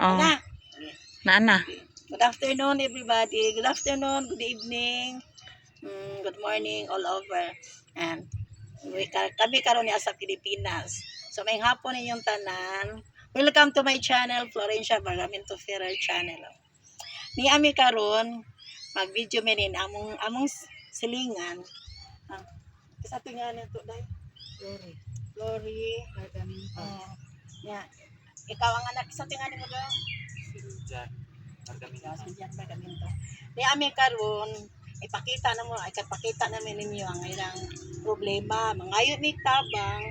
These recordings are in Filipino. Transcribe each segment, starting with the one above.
Oh, Na. na. Good afternoon, everybody. Good afternoon, good evening, good morning, all over. And kami karon ni sa Pilipinas. So may hapon ninyong tanan. Welcome to my channel, Florencia Barramento Ferrer channel. Ni ami karon mag-video menin among silingan. Sa tingan nito dai. Glory. Yeah. Ikaw ang anak sa tingan mo daw. Siljan Barramento. Ni ami karon ipakita namin ninyo ang ilang problema, mangayo ni tabang,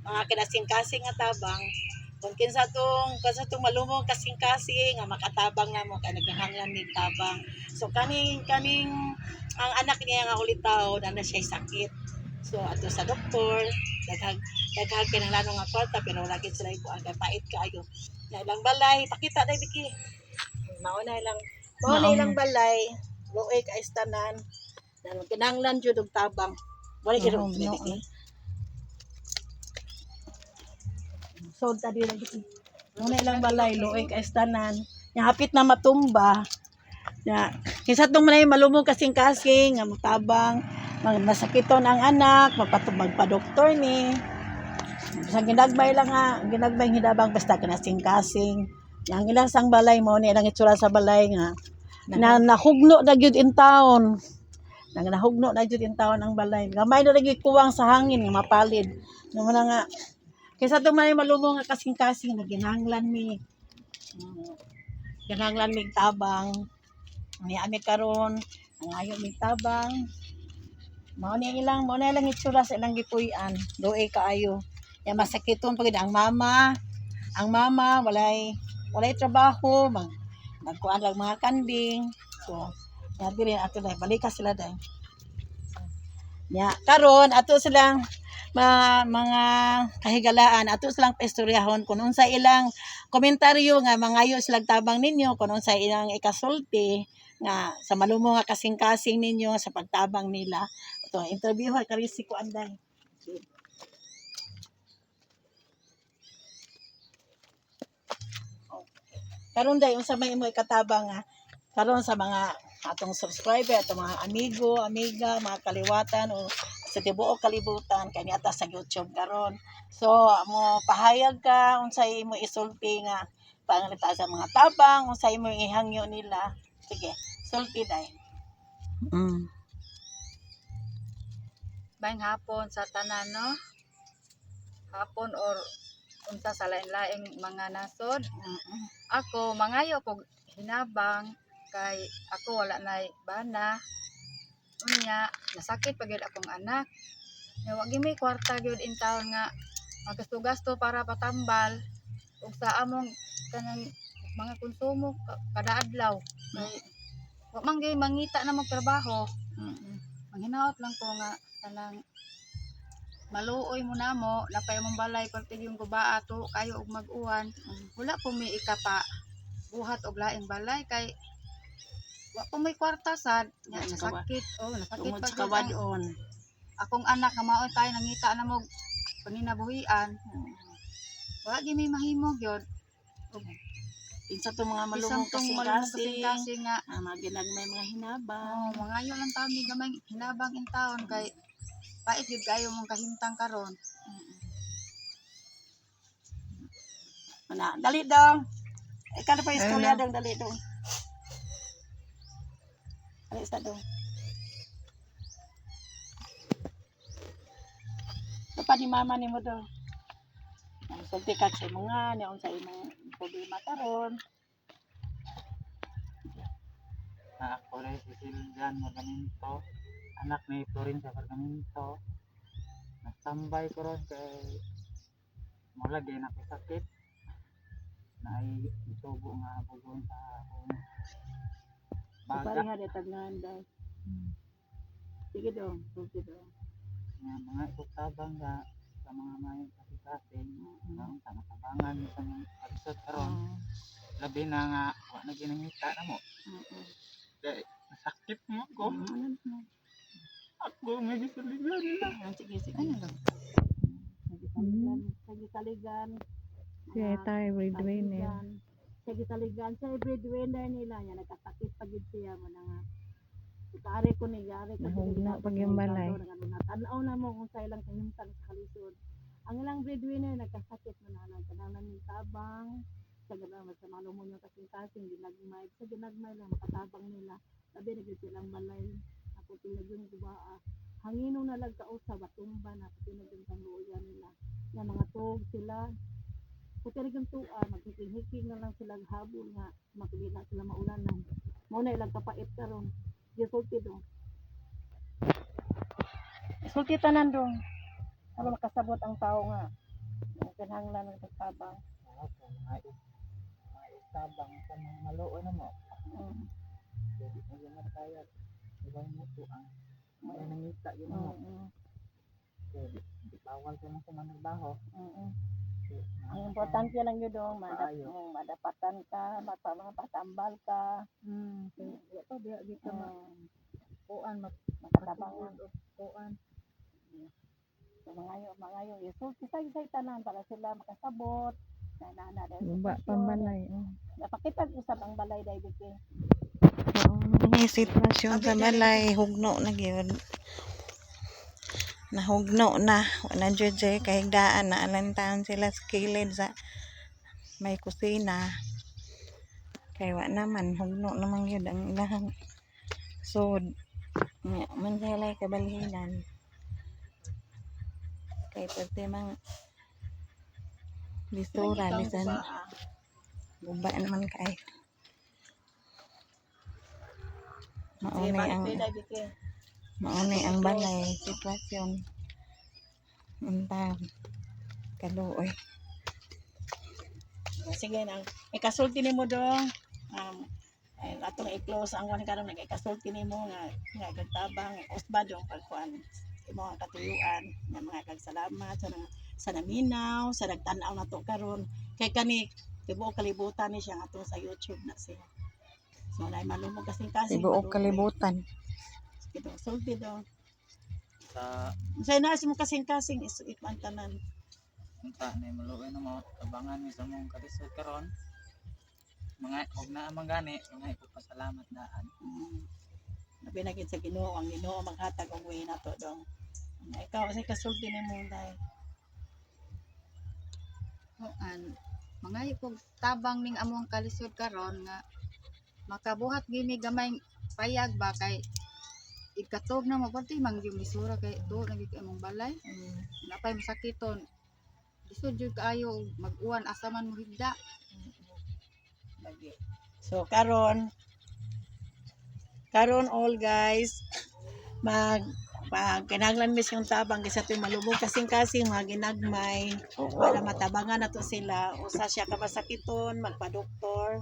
mga kinasing-kasing nga tabang. Kung kinsa tong malumong kasing-kasing nga makatabang na mo kay naghanglan ni tabang. So kaning ang anak niya nga ulitaw na siya sakit. So ato sa doktor, daghang kinahanglan nga kwarta pero lagi sila ibuan kay pait kaayo. Na ilang balay, pakita dai biki. Mao na ilang balay, luoy ka istanan. Kinahanglan jud og tabang. Wala gyud og biki. So tadi lagi. Muna ilang balay, luoy ka istanan. Nya hapit na matumba. Nya kinsa tong manay malumog kasing-kasing nga matabang, masakiton ang anak, magpa-doktor ni. Sa ginagbay hidabang basta kinasing-kasing. Yang ilang sang balay mo ni ilang itsura sa balay nga nahugno na gyud in town. Nahugno na gyud in town ang balay. Gamay na lagi kuwang sa hangin nga mapalid. Nga nga kaysa tumay malumong nga kasing-kasing naginahanglan mi. Ginahanglan mi tabang. Ni ami karon nangayo mi tabang. Mao na ilang itsura sa ilang gipuy-an. Doe kaayo. Ya masakiton pagid ang mama. Ang mama walay trabaho, magkuan lang mga kanding. So, nabi rin ato dai balik sila dai. Ya, karon ato silang mga kahigalaan ato silang pastoryahon kung unsa ilang komentaryo nga mangayo silang tabang ninyo kung unsa ilang ikasulti nga sa malumo nga kasing-kasing ninyo sa pagtabang nila. Ito, interview ay karisi ko anday. Karon day unsa may imo ikatabang nga karon sa mga atong subscriber, atong mga amigo, amiga, mga kaliwatan o sa tibuok kalibutan kay niata sa YouTube karon. So mo pahayag ka unsay imo isulti nga pangalita sa mga tabang, unsay imo ihangyo nila. Sige, sulti day. Maayong hapon sa tanan no. Hapon or unsa sa lain-laing mga nasod. Ako mangayo kog hinabang kay ako wala nay bana. Unya nasakit pagid akong anak. Nya wa gyud may kwarta gyud in town nga magasto-gasto para patambal ug sa among kanang mga konsumo kada adlaw. Kay wa man gyud mangita na magtrabaho. Manghinaot lang ko nga kanang maluoy mo namo napay mong balay perti yung gubaa to kayo og mag-uwan. Wala po may ikapa buhat og laing balay kay wa po may kwarta sad nya nasakit nasakit Tungod sa kawadon. akong anak nga mao tayo nangita na mo paninabuhian. Wala gyud may mahimo gyud Kinsa tong mga malumong kasing-kasing nga mga ginagmay mga hinabang. Mangayo lang taon ni gamay hinabang in town kay pait gyud kayo mong kahimtang karon. Ana, dali dong. Ikaw pa istorya dong, dali dong. Dali sa dong. Dapat ni mama ni mo dong. Sulti ka sa mga niya unsa imong problema karon. Ako rin si Siljan Barramento, anak ni Florencia Barramento. Nagtambay ko ron kay mula gay nakisakit na ay itubo nga bugon sa akong baga. Pari nga detagnan dai. Sige dong, sulti dong. Mga ikutabang nga sa mga mayong kasing-kasing nga unta matabangan sa mga palisod karon. Labi na nga wa na ginangita na mo. Kaya sakit mo ko. Ako may gisaligan nila. Sige. Ano lang? Sige, saligan. Sige tayo, breadwinner. Sa kay gitaligan siya breadwinner nila niya nagkasakit pagid siya mo na nga. Kare ko ni gari kasi Nahugna pag yung balay. Tanaw na mo kung sa ilang kahimtang sa kalisod. Ang ilang breadwinner nagkasakit man na kanalan ng tabang sa ganaman sa malumonyo kasing ginagmay sa ginagmay lang makatabang nila sabi na silang balay ako tilag yung gubaa hangino na lang kausa batumba na kasi naging pangluya nila na mga tog sila kasi naging tuwa maghiking-hiking na lang sila habol nga makili na sila maulanan mo na ilang kapait karon gisulti dong sulti tanan dong para makasabot ang tao nga kinahanglan ng pagtabang. Opo, mga tabang sa mga maluoy na mo. Jadi na kaya ibang mo to ang mga nangita yun mo. Jadi bawal ka sa managbaho. Ang importante lang yun dong madapatan ka, matambal ka. Ito di ka kuan makatabangan kuan. Mga isulti sa tanan para sila makasabot. Guba pambalay. Napakita usab ang balay dai dito. Oo, may sitwasyon sa balay, hugno na gyud. Nahugno na, wala jud say kahigdaan na alantaon sila sa kilid sa may kusina. Kay wa naman hugno naman gyud ang ilahang sod. Nya man sila kabalhinan. Kay pati mang bisura bisan guba naman kay maunay ang balay sitwasyon unta kaluoy. Sige nang ikasulti nimo dong. Atong i-close ang kuan karon nag-ikasulti nimo nga gagtabang usbad dong pagkuan imo ang katuyuan nga mga kagsalamat sa naminaw sa nagtan-aw nato karon kay kani tibuok kalibutan ni siya ato sa YouTube na siya. So nay malumog kasing Tibuok kalibutan. Sige dong sulti dong. Sa Sa mo kasing isuan tanan. unta na maluoy na mo tabangan mi sa mong kalisod karon. Mga og naa man gani, mga ipagpasalamat daan. Labi na gid sa Ginoo ang Ginoo maghatag og way nato dong. Ikaw sa kasulti nimo dai. Kuan mangayo kog tabang ning among kalisod karon nga makabuhat gini gamay payag ba kay ikatog na mapati mang yung bisura kay do lagi kay among balay napay masakiton lisod jud kaayo mag-uwan asa man mo higda. So karon all guys kinahanglan mis yung tabang kasi ito'y malubog kasing mga ginagmay para matabangan nato sila usa siya kabasakiton magpa-doktor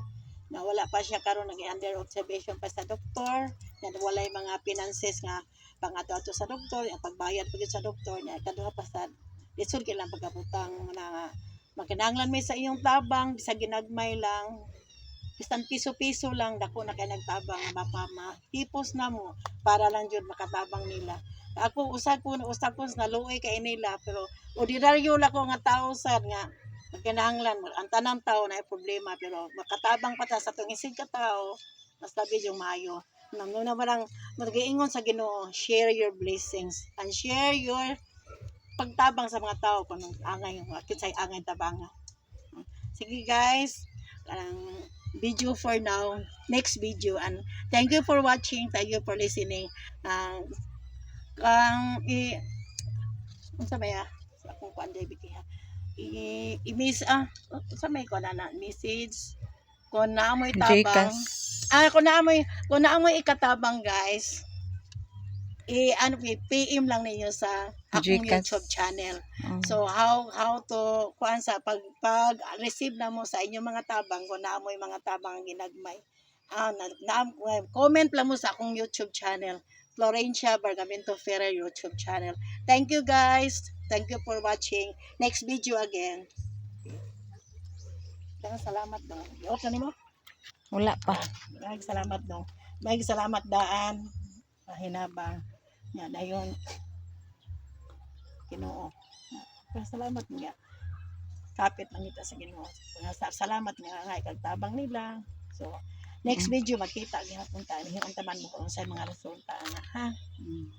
na wala pa siya karon nag-under observation pa sa doktor na walay mga finances nga pangato-ato sa doktor ang pagbayad pagid sa doktor niya kaduha pa sa lisod kailang pagkabutang na magkinahanglan mi sa iyong tabang sa ginagmay lang isang piso-piso lang dako na kay nagtabang mahipos na mo para lang jud makatabang nila. Ako usag ko naluoy kay nila pero ordinaryo la ko nga tao sad nga magkinahanglan ang tanang tao na problema pero makatabang pa ta sa tong isig ka tao mas labi yung maayo. Nanguna ba lang magiingon sa Ginoo, share your blessings and share your pagtabang sa mga tao kung angay kinsay angay tabanga. Sige guys, video for now, next video, and thank you for watching, thank you for listening. Unsa ba ya sa akong kuan day biki ha sa may ko na message kung naamoy tabang kung naamoy ikatabang guys PM lang ninyo sa akong Gcash. YouTube channel. So how to kuan sa pag receive na mo sa inyong mga tabang kung naamoy mga tabang ang ginagmay. Comment lang mo sa akong YouTube channel. Florencia Bargamento Ferrer YouTube channel. Thank you guys. Thank you for watching. Next video again. Salamat dong. Okay nimo? Wala pa. Salamat dong. Salamat daan. Hinabang. Yan ayon. Ginoo. Salamat nga. kapit man kita sa Ginoo. Salamat nga kag tabang nila. So next video makita gihapon ta ni unta man mo kung unsay mga resulta ana ha.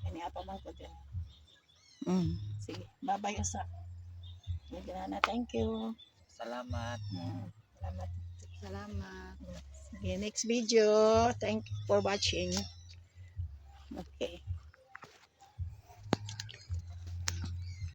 Kani apa man ko din. Sige, bye-bye sa. Thank you. Salamat. Salamat. Salamat. Sige, next video. Thank you for watching. Okay.